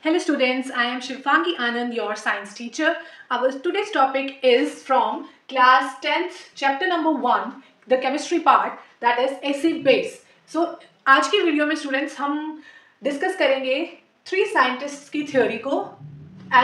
Hello students, I am Shivpangi Anand, your science teacher. Our today's topic is from class 10th, chapter number 1, the chemistry part, that is acid base. So आज की video में students हम discuss करेंगे 3 scientists की theory को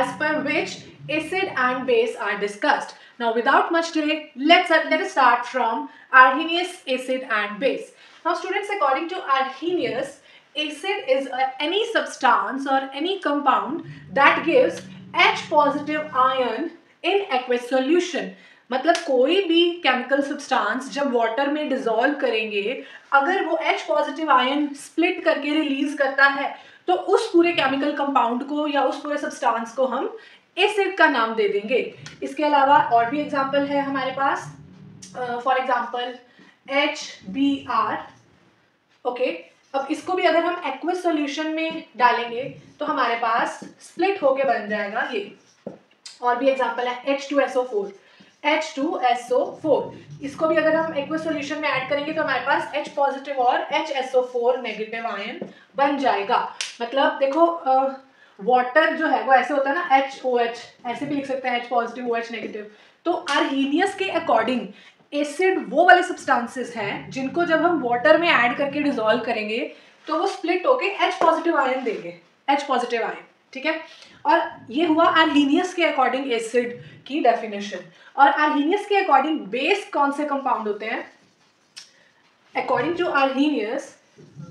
as per which acid and base are discussed. Now without much delay, let us start from Arrhenius acid and base. Now students, according to Arrhenius, acid is any substance or any compound that gives H positive ion in aqueous solution. मतलब कोई भी chemical substance जब water में dissolve करेंगे, अगर वो H positive ion split करके release करता है तो उस पूरे केमिकल कंपाउंड को या उस पूरे सब्सटेंस को हम एसिड का नाम दे देंगे. इसके अलावा और भी एग्जांपल है हमारे पास. For example HBr. ओके, अब इसको भी अगर हम एक्वस सॉल्यूशन में डालेंगे तो हमारे पास स्प्लिट होके बन जाएगा ये. और भी एग्जांपल है H2SO4. इसको भी अगर हम एक्वस सॉल्यूशन में ऐड करेंगे तो हमारे पास H पॉजिटिव और HSO4 नेगेटिव आयन बन जाएगा. मतलब देखो वाटर जो है वो ऐसे होता है ना, HOH ऐसे भी लिख सकते हैं, H पॉजिटिव OH नेगेटिव. तो आर्हीनियस के अकॉर्डिंग एसिड वो वाले सब्सटेंसेस हैं जिनको जब हम वाटर में ऐड करके डिसॉल्व करेंगे तो वो स्प्लिट होके H पॉजिटिव आयन देंगे, H पॉजिटिव आयन. ठीक है, और ये हुआ आर्हीनियस के अकॉर्डिंग एसिड की डेफिनेशन. और आर्हीनियस के अकॉर्डिंग बेस कौन से कंपाउंड होते हैं? According to Arrhenius,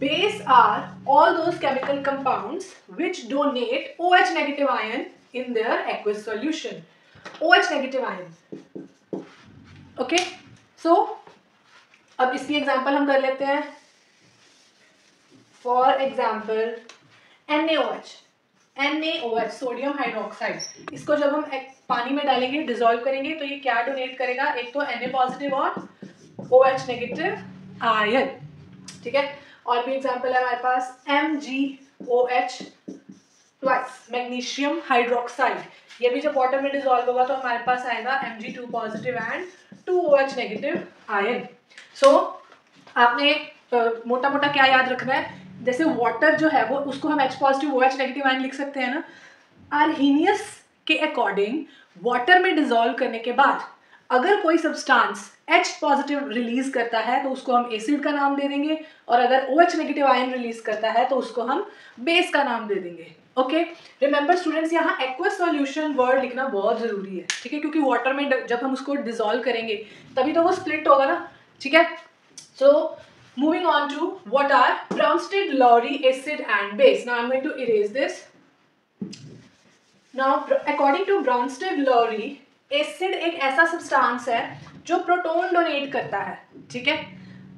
base are all those chemical compounds which donate OH negative ion in their aqueous solution. OH negative ion. Okay, so अब इसकी एग्जांपल हम कर लेते हैं. For example NaOH sodium hydroxide. इसको जब हम पानी में डालेंगे, डिसॉल्व करेंगे तो ये क्या डोनेट करेगा? एक तो Na पॉजिटिव और OH नेगेटिव आयन. ठीक है, और भी एग्जांपल है हमारे पास MgOH ट्वाइस मैग्नीशियम हाइड्रोक्साइड. ये भी जब वाटर में डिसॉल्व होगा तो हमारे पास आएगा Mg2 positive and 2OH negative ion. So आपने मोटा मोटा क्या याद रखना है? जैसे वाटर जो है वो उसको हम H positive OH negative ion लिख सकते हैं ना. आर्हीनियस के अकॉर्डिंग वाटर में डिसॉल्व करने के बाद अगर कोई सब्सटेंस H पॉजिटिव रिलीज करता है तो उसको हम एसिड का नाम दे देंगे, और अगर OH नेगेटिव आयन रिलीज करता है तो उसको हम बेस का नाम दे देंगे. ओके, रिमेंबर स्टूडेंट्स, यहाँ एक्वस सॉल्यूशन वर्ड लिखना बहुत जरूरी है. ठीक है, क्योंकि वाटर में जब हम उसको डिसॉल्व करेंगे तभी तो वो स्प्लिट होगा ना. ठीक है, सो moving on to what are Bronsted-Lowry acid and base. Now I'm going to erase this. Now according to Bronsted-Lowry, acid एक ऐसा सब्सटेंस है जो प्रोटॉन डोनेट करता है. ठीक है,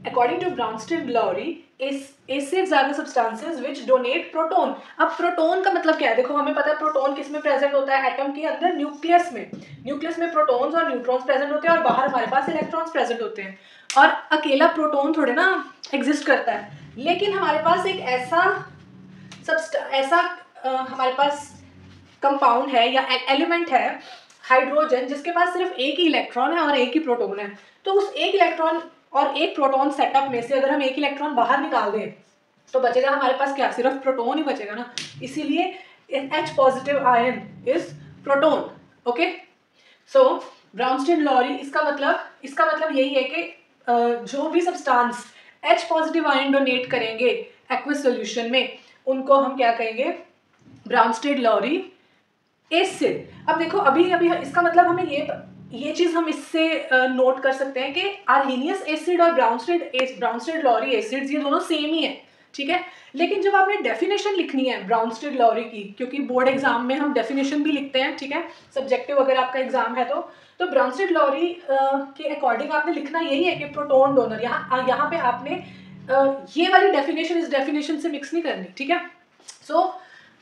according to Bronsted-Lowry, acids are the substances which donate proton. अब proton का मतलब क्या है? देखो, हमें पता है प्रोटॉन किस में प्रेजेंट होता है? एटम के अंदर न्यूक्लियस में. न्यूक्लियस में प्रोटॉन्स और न्यूट्रॉन्स प्रेजेंट होते हैं और बाहर हमारे पास इलेक्ट्रॉन्स प्रेजेंट होते हैं. और अकेला प्रोटॉन थोड़े ना एग्जिस्ट करता है, लेकिन हमारे पास एक ऐसा हमारे पास कंपाउंड है या एलिमेंट है, हाइड्रोजन, जिसके पास सिर्फ एक ही इलेक्ट्रॉन है और एक ही प्रोटॉन है. तो उस एक इलेक्ट्रॉन और एक प्रोटॉन सेटअप में से अगर हम एक इलेक्ट्रॉन बाहर निकाल दें तो बचेगा हमारे पास क्या? सिर्फ प्रोटॉन ही बचेगा ना. इसीलिए H positive ion is proton. Okay, so Bronsted-Lowry इसका मतलब यही है कि जो भी substance H positive ion donate करेंगे एक्वस सॉल्यूशन में उनको हम क्या कहेंगे? Bronsted-Lowry acid. अब देखो, अभी इसका मतलब हमें ये चीज हम इससे नोट कर सकते हैं कि आर्हीनियस एसिड और Bronsted-Lowry एसिड्स ये दोनों सेम ही है. ठीक है, लेकिन जब आपने डेफिनेशन लिखनी है Bronsted-Lowry की, क्योंकि बोर्ड एग्जाम में हम डेफिनेशन भी लिखते हैं. ठीक है, सब्जेक्टिव अगर आपका एग्जाम है तो Bronsted-Lowry के अकॉर्डिंग आपने लिखना यही है कि प्रोटॉन डोनर. यहाँ पे आपने ये वाली डेफिनेशन इस डेफिनेशन से मिक्स नहीं करनी. ठीक है, सो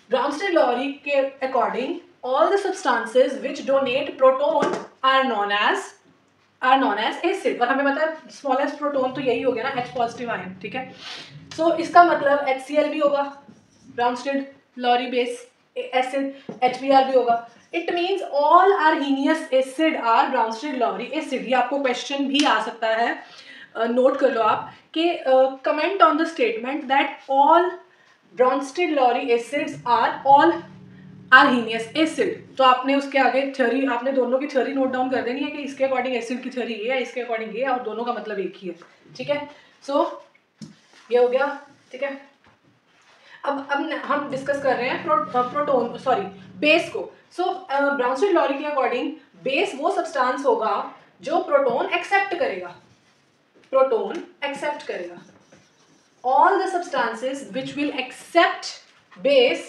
Bronsted-Lowry के according all the substances which donate proton are known as acid. और हमें पता है स्मॉलेस्ट प्रोटॉन तो यही हो गया ना, H पॉजिटिव आयन. ठीक है, सो इसका मतलब HCl भी होगा Bronsted-Lowry बेस एसिड, HBr भी होगा. It means all Arrhenius acid are Bronsted-Lowry acid. ये आपको क्वेश्चन भी आ सकता है, नोट कर लो आप कि comment on the statement that all Bronsted-Lowry acids are all Arrhenius acid, तो आपने उसके आगे थ्योरी, आपने दोनों की थ्योरी नोट डाउन कर देनी है कि इसके अकॉर्डिंग एसिड की थ्योरी ये है, इसके अकॉर्डिंग ये है, और दोनों का मतलब एक ही है, ठीक है। सो ये हो गया, ठीक है। अब हम डिस्कस कर रहे हैं प्रोटोन सॉरी बेस को। सो ब्राउनस्टेड-लॉरी के अकॉर्डिंग बेस वो सब्सटेंस होगा जो प्रोटोन एक्सेप्ट करेगा, प्रोटोन एक्सेप्ट करेगा। All the substances which will accept base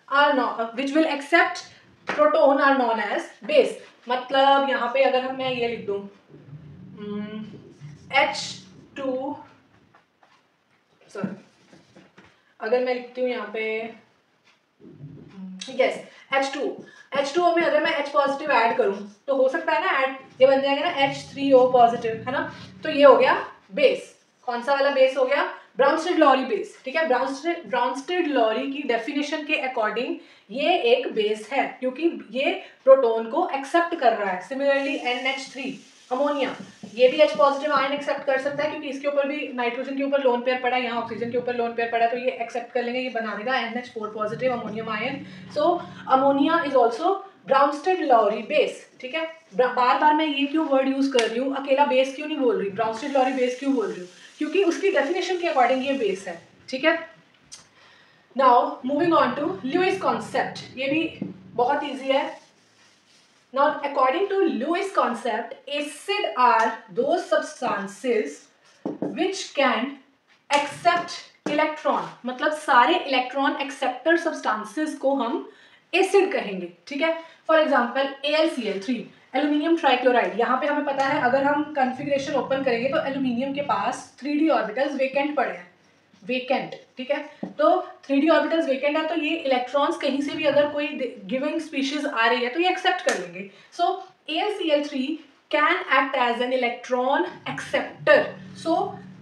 are not, which will accept proton are known as base। मतलब यहाँ पे अगर मैं ये लिख दूँ H2, सॉरी अगर मैं लिखती हूँ यहाँ पे यस H2O में अगर मैं H पॉजिटिव ऐड करूँ तो हो सकता है ना, ऐड ये बन जाएगा ना H3O पॉजिटिव, है ना। तो ये हो गया बेस। कौन सा वाला बेस हो गया? ब्राउनस्टेड-लॉरी बेस, ठीक है। ब्राउनस्टेड-लॉरी की डेफिनेशन के अकॉर्डिंग ये एक बेस है क्योंकि ये प्रोटोन को एक्सेप्ट कर रहा है। सिमिलरली NH3 अमोनिया, ये भी H पॉजिटिव आयन एक्सेप्ट कर सकता है क्योंकि इसके ऊपर भी नाइट्रोजन के ऊपर लोन पेयर पड़ा है, यहाँ ऑक्सीजन के ऊपर लोन पेयर पड़ा है, तो ये एक्सेप्ट कर लेंगे, ये बना देगा NH4 positive ammonium ion. So ammonia is also Bronsted Lowry base, ठीक है। बार बार मैं ये क्यों वर्ड यूज कर रही हूँ, अकेला बेस क्यों नहीं बोल रही, ब्राउनस्टेड-लॉरी बेस क्यों बोल रही हूँ, क्योंकि उसकी डेफिनेशन के अकॉर्डिंग ये बेस है, ठीक है। Now moving on to Lewis concept, ये भी बहुत ईजी है। Now, according to Lewis concept, acid are those substances which can accept electron, मतलब सारे इलेक्ट्रॉन एक्सेप्टर सब्सटेंसेस को हम एसिड कहेंगे, ठीक है। For example AlCl3 aluminium trichloride, यहाँ पे हमें पता है अगर हम कॉन्फ़िगरेशन ओपन करेंगे तो एल्यूमिनियम के पास 3d ऑर्बिटल्स वेकेंट पड़े हैं, वेकेंट, ठीक है। तो 3d ऑर्बिटल्स वेकेंट है तो ये इलेक्ट्रॉन्स कहीं से भी अगर कोई गिविंग स्पीशीज आ रही है तो ये एक्सेप्ट कर लेंगे। So AlCl3 can act as an electron acceptor, so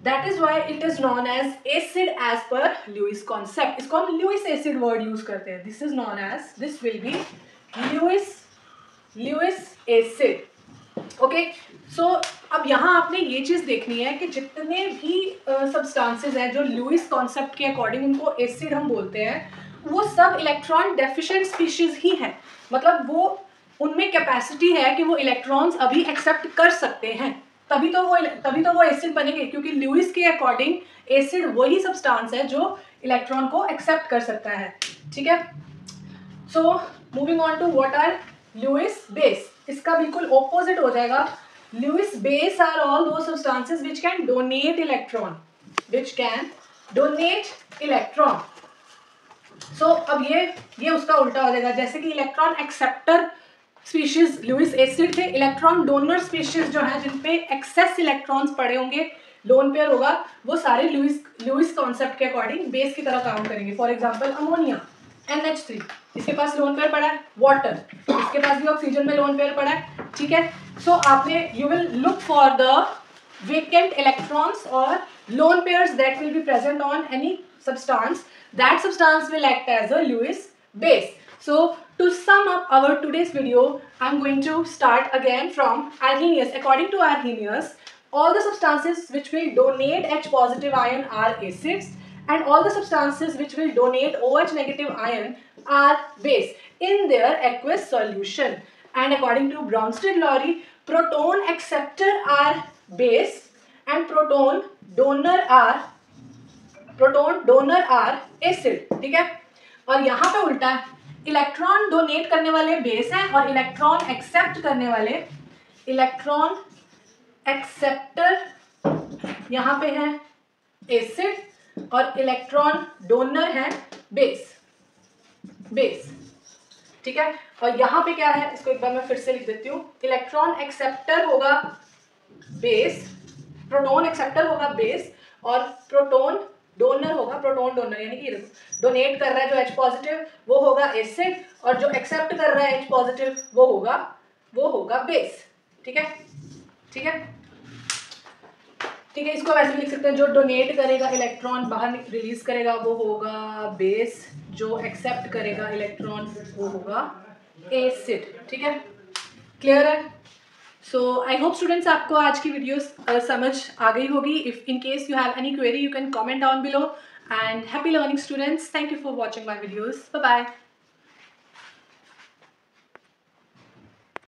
that is why it is known as acid as per Lewis concept. इसको हम लुईस एसिड वर्ड यूज करते हैं, this is known as, this will be Lewis acid, okay. So अब यहाँ आपने ये चीज़ देखनी है कि जितने भी सब्सटेंसेस हैं जो लुईस कॉन्सेप्ट के अकॉर्डिंग उनको एसिड हम बोलते हैं, वो सब इलेक्ट्रॉन डेफिशिएंट स्पीशीज ही हैं, मतलब वो उनमें कैपेसिटी है कि वो इलेक्ट्रॉन्स अभी एक्सेप्ट कर सकते हैं, तभी तो वो एसिड बनेंगे, क्योंकि लुईस के अकॉर्डिंग एसिड वही सब्सटेंस है जो इलेक्ट्रॉन को एक्सेप्ट कर सकता है, ठीक है। So moving on to what are Lewis base, इसका बिल्कुल ऑपोजिट हो जाएगा। Lewis base are all those substances which can donate electron, So अब ये उसका उल्टा हो जाएगा, जैसे कि electron acceptor species Lewis acid थे, इलेक्ट्रॉन डोनर स्पीशीज जो है जिन पे एक्सेस इलेक्ट्रॉन्स पड़े होंगे, लोन पेयर होगा, वो सारे लुईस कॉन्सेप्ट के अकॉर्डिंग बेस की तरह काम करेंगे। फॉर एग्जाम्पल अमोनिया NH3, इसके पास लोन पेयर पड़ा है, वाटर, इसके पास भी ऑक्सीजन में लोन पेयर पड़ा है, ठीक है। सो आपने you will look for the vacant electrons और lone pairs that will be present on any substance, that substance will act as a Lewis base. So to sum up our today's video, I'm going to start again from Arrhenius. According to Arrhenius, all the substances which will donate H positive ion are acids, and all the substances which will donate OH negative ion are base in their aqueous solution. And according to Bronsted-Lowry, proton acceptor are base and proton donor are acid, ठीक है। और यहाँ पे उल्टा है, electron donate करने वाले base हैं और इलेक्ट्रॉन एक्सेप्ट करने वाले इलेक्ट्रॉन एक्सेप्टर यहाँ पे है एसिड और इलेक्ट्रॉन डोनर है बेस, ठीक है। और यहाँ पे क्या है, इसको एक बार मैं फिर से लिख देती हूँ, इलेक्ट्रॉन एक्सेप्टर होगा बेस, प्रोटॉन एक्सेप्टर होगा बेस, और प्रोटॉन डोनर होगा, प्रोटॉन डोनर यानी कि डोनेट कर रहा है जो H पॉजिटिव वो होगा एसिड, और जो एक्सेप्ट कर रहा है H पॉजिटिव वो होगा बेस, ठीक है, ठीक है, ठीक है। इसको वैसे भी लिख सकते हैं, जो डोनेट करेगा इलेक्ट्रॉन बाहर रिलीज करेगा वो होगा बेस, जो एक्सेप्ट करेगा इलेक्ट्रॉन वो होगा एसिड, ठीक है, क्लियर है। सो आई होप स्टूडेंट्स आपको आज की वीडियो समझ आ गई होगी। If in case you have any query you can comment down below, and happy learning students, thank you for watching my videos, bye bye.